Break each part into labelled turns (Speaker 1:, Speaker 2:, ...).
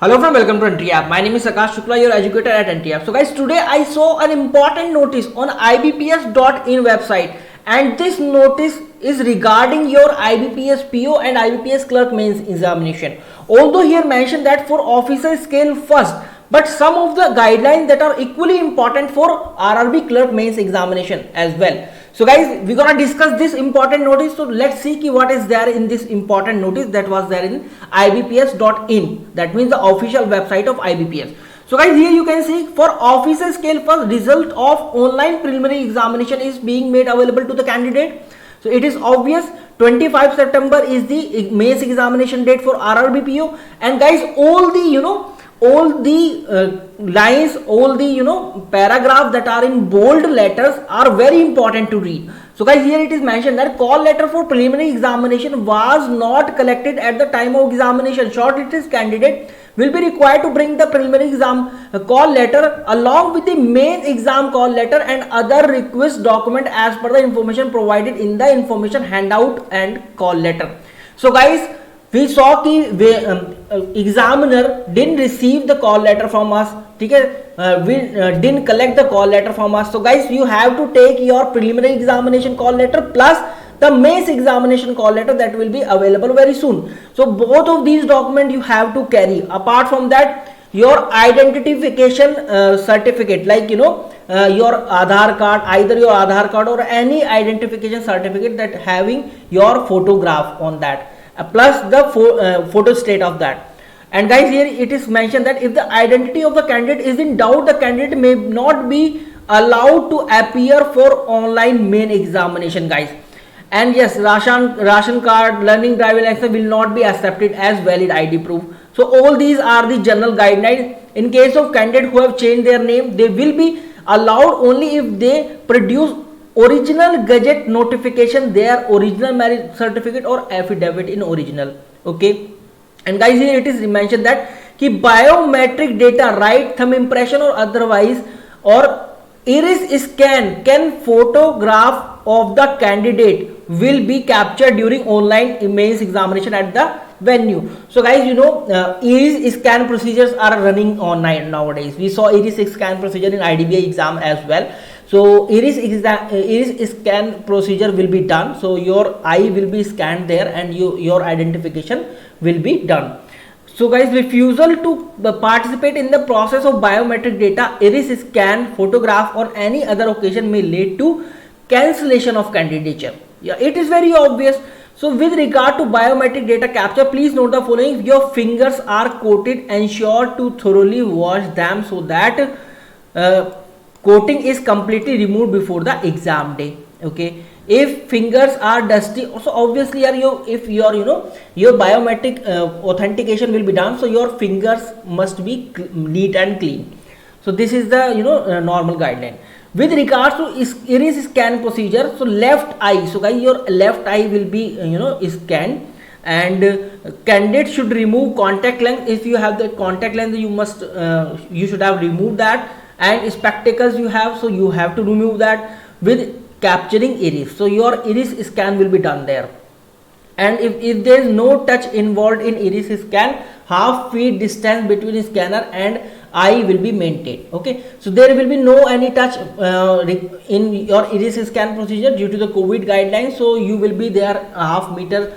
Speaker 1: Hello friend, welcome to Entry App. My name is Akash Shukla, your educator at Entry App. So guys, today I saw an important notice on ibps.in website, and this notice is regarding your IBPS PO and IBPS clerk mains examination. Although here mentioned that for officer scale first, but some of the guidelines that are equally important for RRB clerk mains examination as well. So guys, we're gonna discuss this important notice. So let's see what is there in this important notice that was there in ibps.in. That means the official website of IBPS. So guys, here you can see for officer scale first, result of online preliminary examination is being made available to the candidate. So it is obvious 25 September is the mains examination date for RRBPO, and guys, all the lines, all the paragraphs that are in bold letters are very important to read. So guys, here it is mentioned that call letter for preliminary examination was not collected at the time of examination. Shortlisted candidate will be required to bring the preliminary exam call letter along with the main exam call letter and other request document as per the information provided in the information handout and call letter. So guys, we saw कि examiner didn't receive the call letter from us, ठीक है, we didn't collect the call letter from us. So guys, you have to take your preliminary examination call letter plus the mains examination call letter that will be available very soon. So both of these documents you have to carry. Apart from that, your identification certificate, like your Aadhaar card, either your Aadhaar card or any identification certificate that having your photograph on that, plus the photo state of that. And guys, here it is mentioned that if the identity of the candidate is in doubt, the candidate may not be allowed to appear for online main examination, guys. And yes, ration card, learning driving license will not be accepted as valid ID proof. So all these are the general guidelines. In case of candidate who have changed their name, they will be allowed only if they produce original gazette notification, their original marriage certificate or affidavit in original. Okay. And guys, here it is mentioned that कि biometric data, right thumb impression or otherwise, or iris scan can photograph of the candidate will be captured during online mains examination at the venue. So guys, iris scan procedures are running online nowadays. We saw iris scan procedure in IDBI exam as well. So iris scan procedure will be done. So your eye will be scanned there and your identification will be done. So guys, refusal to participate in the process of biometric data, iris scan, photograph or any other occasion may lead to cancellation of candidature. Yeah, it is very obvious. So with regard to biometric data capture, please note the following: if your fingers are coated, ensure to thoroughly wash them so that coating is completely removed before the exam day. Okay, if fingers are dusty, so obviously if your biometric authentication will be done, so your fingers must be neat and clean. So this is the normal guideline. With regards to iris scan procedure, so left eye, so guys, your left eye will be scanned, and candidate should remove contact lens. If you have the contact lens, you should have removed that, and spectacles you have, so you have to remove that with capturing iris. So your iris scan will be done there. And if there is no touch involved in iris scan, half feet distance between scanner and eye will be maintained. Okay, so there will be no any touch in your iris scan procedure due to the COVID guidelines. So you will be there a half meter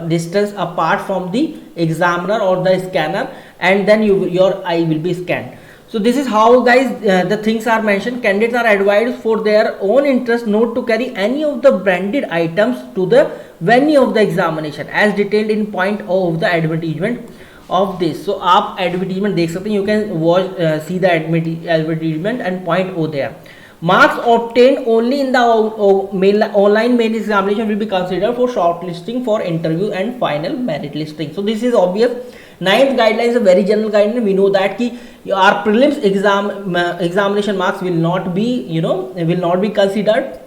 Speaker 1: distance apart from the examiner or the scanner, and then your eye will be scanned. So this is how, guys, the things are mentioned. Candidates are advised for their own interest not to carry any of the branded items to the venue of the examination as detailed in point O of the advertisement of this. So आप advertisement देख सकते हैं. You can watch see the advertisement and point O there. Marks obtained only in the online main examination will be considered for shortlisting for interview and final merit listing. So this is obvious. Ninth guideline is a very general guideline. We know that our prelims examination marks will not be considered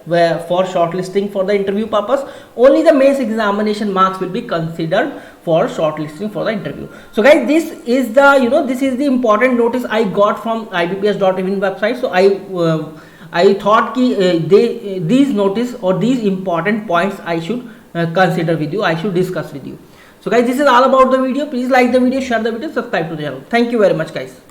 Speaker 1: for shortlisting for the interview purpose. Only the mains examination marks will be considered for shortlisting for the interview. So guys, this is the important notice I got from ibps.in website. So I thought these notice or these important points I should consider with you, I should discuss with you. So guys, this is all about the video. Please like the video, share the video, subscribe to the channel. Thank you very much guys.